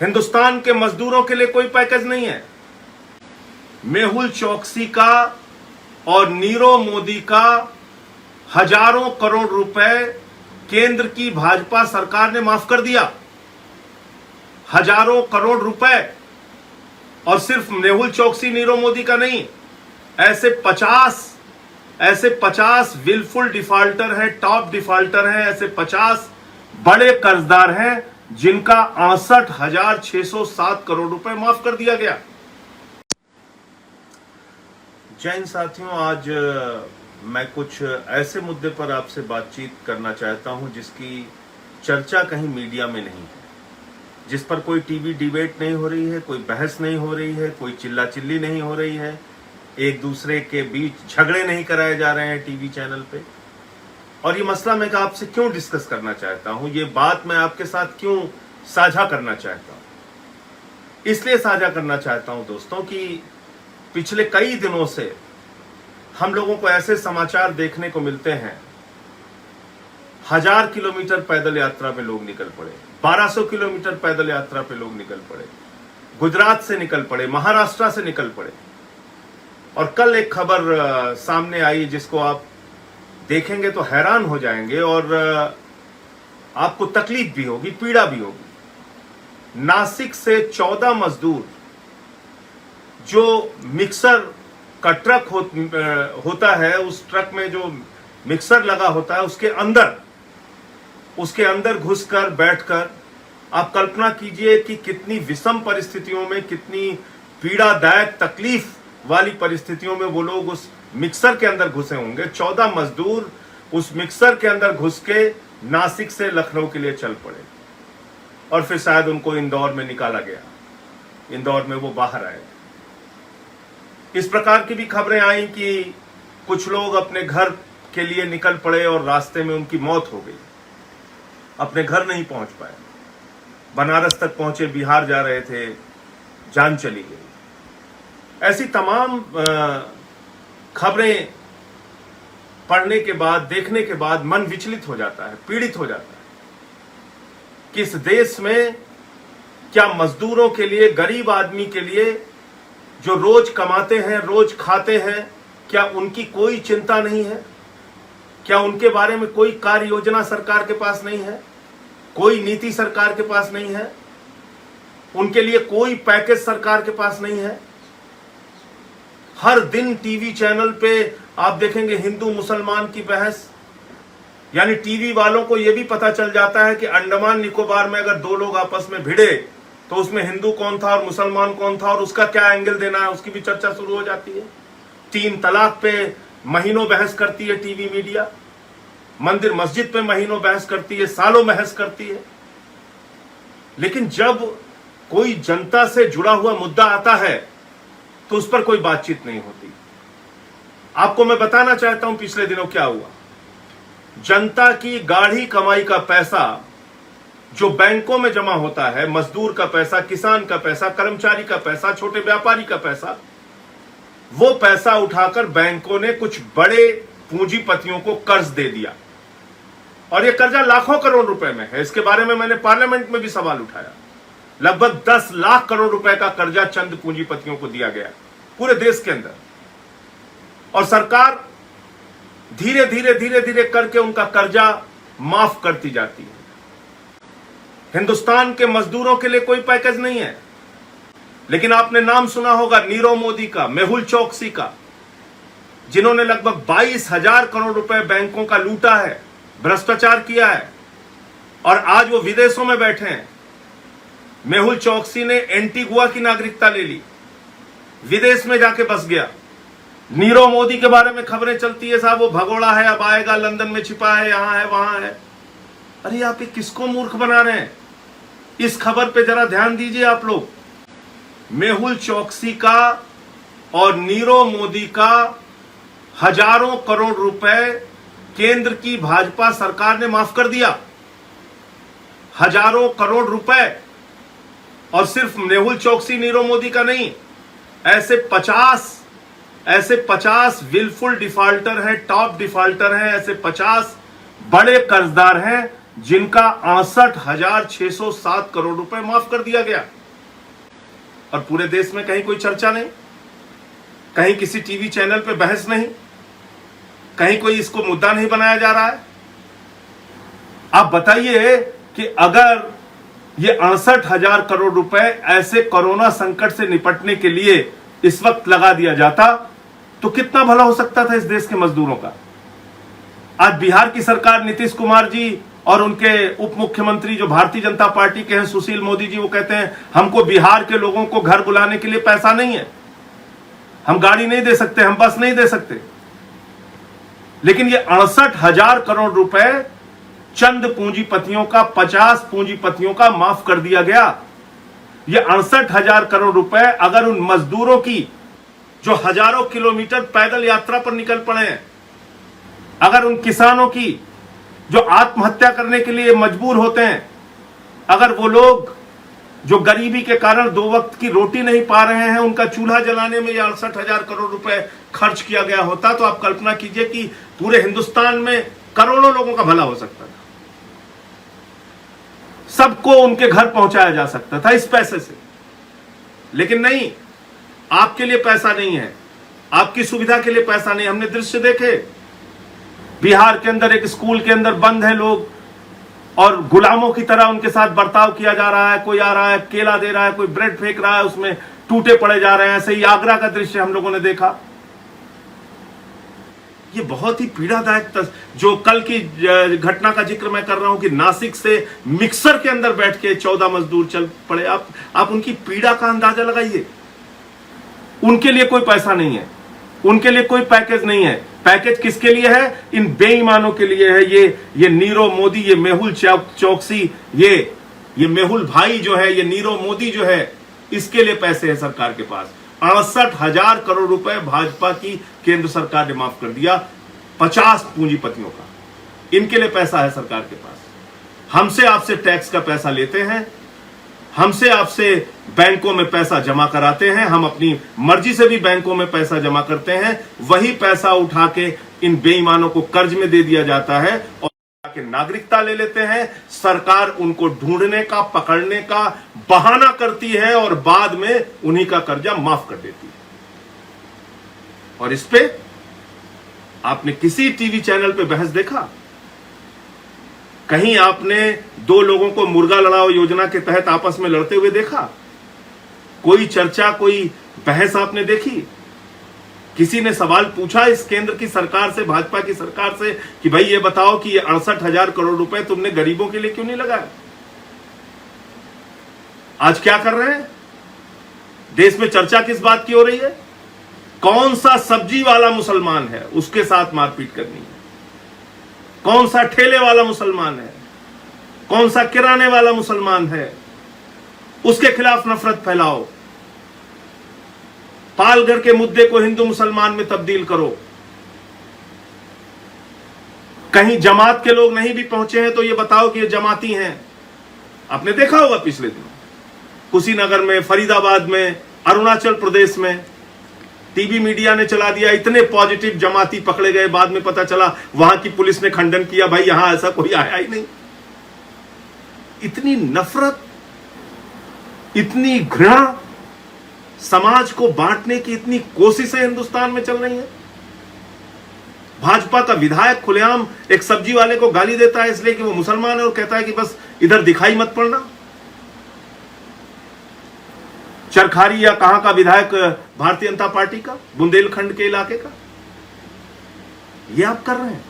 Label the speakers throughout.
Speaker 1: हिंदुस्तान के मजदूरों के लिए कोई पैकेज नहीं है। मेहुल चोकसी का और नीरव मोदी का हजारों करोड़ रुपए केंद्र की भाजपा सरकार ने माफ कर दिया। हजारों करोड़ रुपए। और सिर्फ मेहुल चोकसी नीरव मोदी का नहीं, ऐसे 50 विलफुल डिफॉल्टर हैं, टॉप डिफॉल्टर हैं, ऐसे 50 बड़े कर्जदार हैं जिनका 68,607 करोड़ रुपए माफ कर दिया गया। जय हिंद साथियों, आज मैं कुछ ऐसे मुद्दे पर आपसे बातचीत करना चाहता हूं जिसकी चर्चा कहीं मीडिया में नहीं है, जिस पर कोई टीवी डिबेट नहीं हो रही है, कोई बहस नहीं हो रही है, कोई चिल्ला चिल्ली नहीं हो रही है, एक दूसरे के बीच झगड़े नहीं कराए जा रहे हैं टीवी चैनल पे। और ये मसला मैं आपसे क्यों डिस्कस करना चाहता हूं, ये बात मैं आपके साथ क्यों साझा करना चाहता हूं, इसलिए साझा करना चाहता हूं दोस्तों कि पिछले कई दिनों से हम लोगों को ऐसे समाचार देखने को मिलते हैं, 1000 किलोमीटर पैदल यात्रा पे लोग निकल पड़े, 1200 किलोमीटर पैदल यात्रा पे लोग निकल पड़े, गुजरात से निकल पड़े, महाराष्ट्र से निकल पड़े। और कल एक खबर सामने आई जिसको आप देखेंगे तो हैरान हो जाएंगे और आपको तकलीफ भी होगी, पीड़ा भी होगी। नासिक से 14 मजदूर, जो मिक्सर का ट्रक होता है, उस ट्रक में जो मिक्सर लगा होता है उसके अंदर घुसकर बैठकर आप कल्पना कीजिए कि कितनी विषम परिस्थितियों में, कितनी पीड़ादायक तकलीफ वाली परिस्थितियों में वो लोग उस मिक्सर के अंदर घुसे होंगे। 14 मजदूर उस मिक्सर के अंदर घुस के नासिक से लखनऊ के लिए चल पड़े और फिर शायद उनको इंदौर में निकाला गया, इंदौर में वो बाहर आए। इस प्रकार की भी खबरें आई कि कुछ लोग अपने घर के लिए निकल पड़े और रास्ते में उनकी मौत हो गई, अपने घर नहीं पहुंच पाए, बनारस तक पहुंचे, बिहार जा रहे थे, जान चली गई। ऐसी तमाम खबरें पढ़ने के बाद, देखने के बाद मन विचलित हो जाता है, पीड़ित हो जाता है कि इस देश में क्या मजदूरों के लिए, गरीब आदमी के लिए जो रोज कमाते हैं, रोज खाते हैं, क्या उनकी कोई चिंता नहीं है? क्या उनके बारे में कोई कार्य योजना सरकार के पास नहीं है? कोई नीति सरकार के पास नहीं है? उनके लिए कोई पैकेज सरकार के पास नहीं है? हर दिन टीवी चैनल पे आप देखेंगे हिंदू मुसलमान की बहस, यानी टीवी वालों को यह भी पता चल जाता है कि अंडमान निकोबार में अगर दो लोग आपस में भिड़े तो उसमें हिंदू कौन था और मुसलमान कौन था और उसका क्या एंगल देना है, उसकी भी चर्चा शुरू हो जाती है। 3 तलाक पे महीनों बहस करती है टीवी मीडिया, मंदिर मस्जिद पे महीनों बहस करती है, सालों बहस करती है। लेकिन जब कोई जनता से जुड़ा हुआ मुद्दा आता है तो उस पर कोई बातचीत नहीं होती। आपको मैं बताना चाहता हूं पिछले दिनों क्या हुआ। जनता की गाढ़ी कमाई का पैसा जो बैंकों में जमा होता है, मजदूर का पैसा, किसान का पैसा, कर्मचारी का पैसा, छोटे व्यापारी का पैसा, वो पैसा उठाकर बैंकों ने कुछ बड़े पूंजीपतियों को कर्ज दे दिया और ये कर्जा लाखों करोड़ रुपए में है। इसके बारे में मैंने पार्लियामेंट में भी सवाल उठाया। लगभग 10 लाख करोड़ रुपए का कर्जा चंद पूंजीपतियों को दिया गया पूरे देश के अंदर, और सरकार धीरे धीरे करके उनका कर्जा माफ करती जाती है। हिंदुस्तान के मजदूरों के लिए कोई पैकेज नहीं है। लेकिन आपने नाम सुना होगा नीरव मोदी का, मेहुल चोकसी का, जिन्होंने लगभग 22,000 करोड़ रुपए बैंकों का लूटा है, भ्रष्टाचार किया है, और आज वो विदेशों में बैठे हैं। मेहुल चोकसी ने एंटीगुआ की नागरिकता ले ली, विदेश में जाके बस गया। नीरव मोदी के बारे में खबरें चलती है, साहब वो भगोड़ा है, अब आएगा, लंदन में छिपा है, यहां है, वहां है। अरे आप ये किसको मूर्ख बना रहे हैं? इस खबर पे जरा ध्यान दीजिए आप लोग। मेहुल चोकसी का और नीरव मोदी का हजारों करोड़ रुपए केंद्र की भाजपा सरकार ने माफ कर दिया। हजारों करोड़ रुपए। और सिर्फ मेहुल चोकसी नीरव मोदी का नहीं, ऐसे 50 विलफुल डिफॉल्टर हैं, टॉप डिफॉल्टर हैं, ऐसे 50 बड़े कर्जदार हैं जिनका 68,607 करोड़ रुपए माफ कर दिया गया, और पूरे देश में कहीं कोई चर्चा नहीं, कहीं किसी टीवी चैनल पे बहस नहीं, कहीं कोई इसको मुद्दा नहीं बनाया जा रहा है। आप बताइए कि अगर ये 68,000 करोड़ रुपए ऐसे कोरोना संकट से निपटने के लिए इस वक्त लगा दिया जाता तो कितना भला हो सकता था इस देश के मजदूरों का। आज बिहार की सरकार, नीतीश कुमार जी और उनके उप मुख्यमंत्री जो भारतीय जनता पार्टी के हैं, सुशील मोदी जी, वो कहते हैं हमको बिहार के लोगों को घर बुलाने के लिए पैसा नहीं है, हम गाड़ी नहीं दे सकते, हम बस नहीं दे सकते। लेकिन ये 68,000 करोड़ रुपए चंद पूंजीपतियों का, 50 पूंजीपतियों का माफ कर दिया गया। ये 68,000 करोड़ रुपए अगर उन मजदूरों की जो हजारों किलोमीटर पैदल यात्रा पर निकल पड़े हैं, अगर उन किसानों की जो आत्महत्या करने के लिए मजबूर होते हैं, अगर वो लोग जो गरीबी के कारण 2 वक्त की रोटी नहीं पा रहे हैं, उनका चूल्हा जलाने में 68,000 करोड़ रुपए खर्च किया गया होता तो आप कल्पना कीजिए कि पूरे हिंदुस्तान में करोड़ों लोगों का भला हो सकता था, सबको उनके घर पहुंचाया जा सकता था इस पैसे से। लेकिन नहीं, आपके लिए पैसा नहीं है, आपकी सुविधा के लिए पैसा नहीं। हमने दृश्य देखे, बिहार के अंदर एक स्कूल के अंदर बंद है लोग और गुलामों की तरह उनके साथ बर्ताव किया जा रहा है। कोई आ रहा है, केला दे रहा है, कोई ब्रेड फेंक रहा है, उसमें टूटे पड़े जा रहे हैं। ऐसे ही आगरा का दृश्य हम लोगों ने देखा। ये बहुत ही पीड़ादायक जो कल की घटना का जिक्र मैं कर रहा हूं कि नासिक से मिक्सर के अंदर बैठ के 14 मजदूर चल पड़े। आप उनकी पीड़ा का अंदाजा लगाइए। उनके लिए कोई पैसा नहीं है, उनके लिए कोई पैकेज नहीं है। पैकेज किसके लिए है? इन बेईमानों के लिए है। ये नीरव मोदी, ये मेहुल चौकसी, ये मेहुल भाई जो है, ये नीरव मोदी जो है, इसके लिए पैसे है सरकार के पास। 68,000 करोड़ रुपए भाजपा की केंद्र सरकार ने माफ कर दिया 50 पूंजीपतियों का। इनके लिए पैसा है सरकार के पास। हमसे आपसे टैक्स का पैसा लेते हैं, हमसे आपसे बैंकों में पैसा जमा कराते हैं, हम अपनी मर्जी से भी बैंकों में पैसा जमा करते हैं। वही पैसा उठा के इन बेईमानों को कर्ज में दे दिया जाता है और नागरिकता ले लेते हैं। सरकार उनको ढूंढने का, पकड़ने का बहाना करती है और बाद में उन्हीं का कर्जा माफ कर देती है। और इस पे आपने किसी टीवी चैनल पे बहस देखा? कहीं आपने 2 लोगों को मुर्गा लड़ाओ योजना के तहत आपस में लड़ते हुए देखा? कोई चर्चा, कोई बहस आपने देखी? किसी ने सवाल पूछा इस केंद्र की सरकार से, भाजपा की सरकार से कि भाई ये बताओ कि ये 68,000 करोड़ रुपए तुमने गरीबों के लिए क्यों नहीं लगाया? आज क्या कर रहे हैं? देश में चर्चा किस बात की हो रही है? कौन सा सब्जी वाला मुसलमान है उसके साथ मारपीट करनी है, कौन सा ठेले वाला मुसलमान है, कौन सा किराने वाला मुसलमान है, उसके खिलाफ नफरत फैलाओ। पालघर के मुद्दे को हिंदू मुसलमान में तब्दील करो। कहीं जमात के लोग नहीं भी पहुंचे हैं तो ये बताओ कि ये जमाती हैं। आपने देखा होगा पिछले दिनों कुशीनगर में, फरीदाबाद में, अरुणाचल प्रदेश में टीवी मीडिया ने चला दिया, इतने पॉजिटिव जमाती पकड़े गए। बाद में पता चला वहां की पुलिस ने खंडन किया, भाई यहां ऐसा कोई आया ही नहीं। इतनी नफरत, इतनी घृणा, समाज को बांटने की इतनी कोशिशें हिंदुस्तान में चल रही हैं। भाजपा का विधायक खुलेआम एक सब्जी वाले को गाली देता है इसलिए कि वो मुसलमान है और कहता है कि बस इधर दिखाई मत पड़ना। चरखारी या कहां का विधायक भारतीय जनता पार्टी का, बुंदेलखंड के इलाके का, ये आप कर रहे हैं।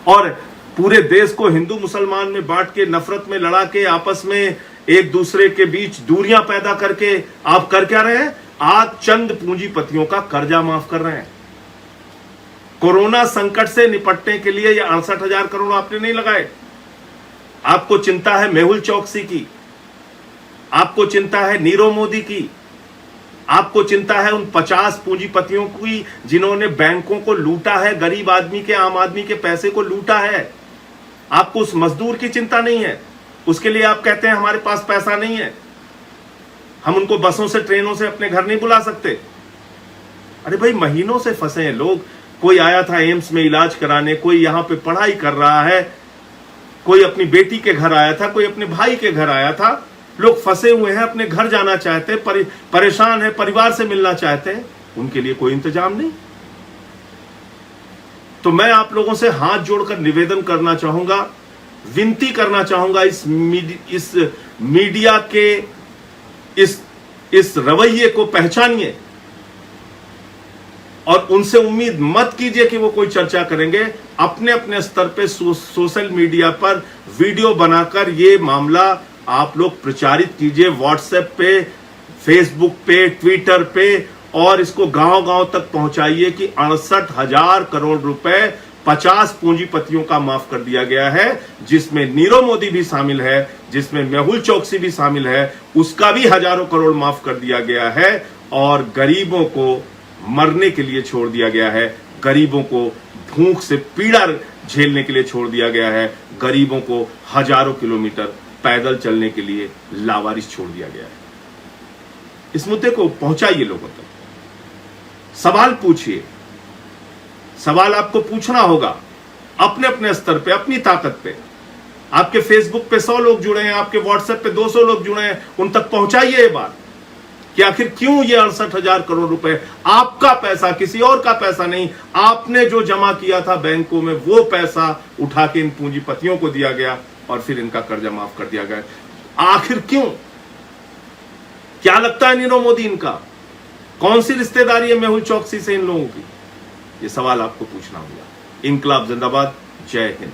Speaker 1: और पूरे देश को हिंदू मुसलमान में बांट के, नफरत में लड़ा के, आपस में एक दूसरे के बीच दूरियां पैदा करके आप कर क्या रहे हैं? आज चंद पूंजीपतियों का कर्जा माफ कर रहे हैं। कोरोना संकट से निपटने के लिए ये 68,000 करोड़ आपने नहीं लगाए। आपको चिंता है मेहुल चौकसी की, आपको चिंता है नीरव मोदी की, आपको चिंता है उन 50 पूंजीपतियों की जिन्होंने बैंकों को लूटा है, गरीब आदमी के, आम आदमी के पैसे को लूटा है। आपको उस मजदूर की चिंता नहीं है। उसके लिए आप कहते हैं हमारे पास पैसा नहीं है, हम उनको बसों से, ट्रेनों से अपने घर नहीं बुला सकते। अरे भाई, महीनों से फंसे हैं लोग। कोई आया था एम्स में इलाज कराने, कोई यहां पे पढ़ाई कर रहा है, कोई अपनी बेटी के घर आया था, कोई अपने भाई के घर आया था। लोग फंसे हुए हैं, अपने घर जाना चाहते हैं, परेशान है, परिवार से मिलना चाहते हैं, उनके लिए कोई इंतजाम नहीं। तो मैं आप लोगों से हाथ जोड़कर निवेदन करना चाहूंगा, विनती करना चाहूंगा, इस मीडिया के इस रवैये को पहचानिए और उनसे उम्मीद मत कीजिए कि वो कोई चर्चा करेंगे। अपने अपने स्तर पे सोशल मीडिया पर वीडियो बनाकर ये मामला आप लोग प्रचारित कीजिए, व्हाट्सएप पे, फेसबुक पे, ट्विटर पे, और इसको गांव गांव तक पहुंचाइए कि 68,000 करोड़ रुपए 50 पूंजीपतियों का माफ कर दिया गया है, जिसमें नीरव मोदी भी शामिल है, जिसमें मेहुल चोकसी भी शामिल है, उसका भी हजारों करोड़ माफ कर दिया गया है, और गरीबों को मरने के लिए छोड़ दिया गया है, गरीबों को भूख से पीड़ा झेलने के लिए छोड़ दिया गया है, गरीबों को हजारों किलोमीटर पैदल चलने के लिए लावारिस छोड़ दिया गया है। इस मुद्दे को पहुंचाइए लोगों तक, सवाल पूछिए, सवाल आपको पूछना होगा अपने अपने स्तर पे, अपनी ताकत पे। आपके फेसबुक पे 100 लोग जुड़े हैं, आपके व्हाट्सएप पे 200 लोग जुड़े हैं, उन तक पहुंचाइए ये बात कि आखिर क्यों ये 68,000 करोड़ रुपए आपका पैसा, किसी और का पैसा नहीं, आपने जो जमा किया था बैंकों में वो पैसा उठा के इन पूंजीपतियों को दिया गया और फिर इनका कर्जा माफ कर दिया गया। आखिर क्यों? क्या लगता है नीरव मोदी इनका? कौन सी रिश्तेदारी है मेहुल चोकसी से इन लोगों की? ये सवाल आपको पूछना होगा। इंकलाब जिंदाबाद, जय हिंद।